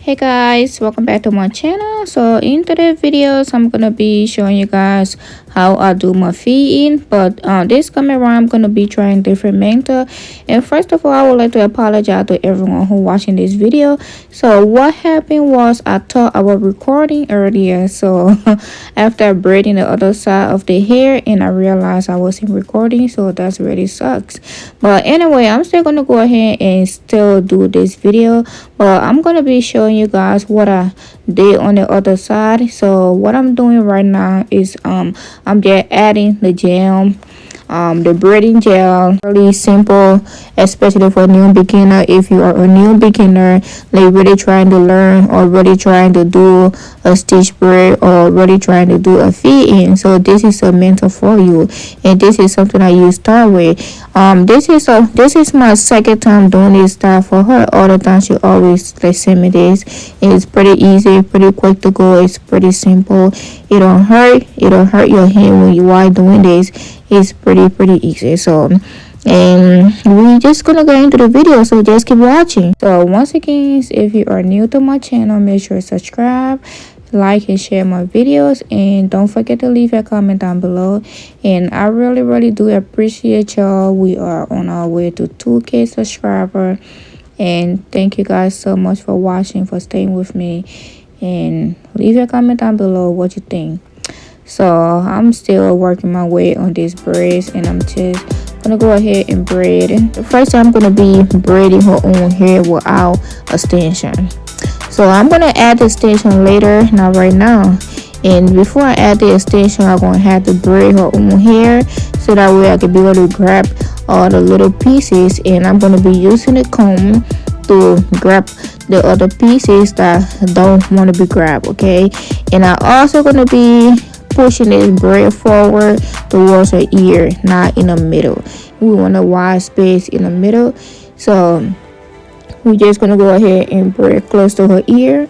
Hey guys, welcome back to my channel. So in today's videos I'm gonna be showing you guys how I do my feeding, but this coming around I'm gonna be trying different method. And first of all, I would like to apologize to everyone who watching this video. So what happened was I thought I was recording earlier, so after braiding the other side of the hair and I realized I wasn't recording, so that's really sucks. But anyway, I'm still gonna go ahead and still do this video, but I'm gonna be showing you guys what I did on the other side. So what I'm doing right now is I'm just adding the gel, the braiding gel. Really simple, especially for new beginner. If you are a new beginner, like really trying to learn or really trying to do a stitch braid or really trying to do a feed-in, so this is a mentor for you, and this is something I use start with. This is my second time doing this style for her. All the time she always like send me this. It's pretty easy, pretty quick to go. It's pretty simple. It don't hurt your hand when you are doing this. It's pretty easy. So and we just gonna go into the video, so just keep watching. So once again, if you are new to my channel, make sure to subscribe, like and share my videos, and don't forget to leave a comment down below. And I really do appreciate y'all. We are on our way to 2K subscriber, and thank you guys so much for watching, for staying with me, and leave a comment down below what you think. So I'm still working my way on these braids, and I'm just gonna go ahead and braid. First I'm gonna be braiding her own hair without a extension. So I'm gonna add the extension later, not right now. And before I add the extension, I'm gonna have to braid her own hair, so that way I can be able to grab all the little pieces. And I'm gonna be using the comb to grab the other pieces that don't want to be grabbed, okay? And I'm also gonna be pushing this braid forward towards her ear, not in the middle. We want a wide space in the middle, so we're just gonna go ahead and braid close to her ear.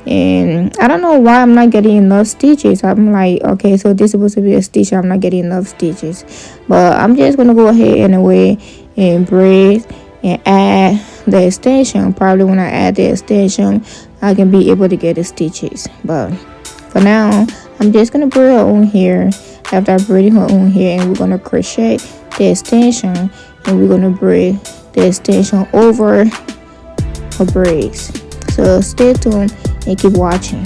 And I don't know why I'm not getting enough stitches. I'm like, okay, so this is supposed to be a stitch, I'm not getting enough stitches, but I'm just gonna go ahead anyway and braid and add the extension. Probably when I add the extension I can be able to get the stitches, but for now I'm just gonna braid her own hair. After I braiding her own hair, and we're gonna crochet the extension, and we're gonna braid the extension over her braids. So stay tuned and keep watching.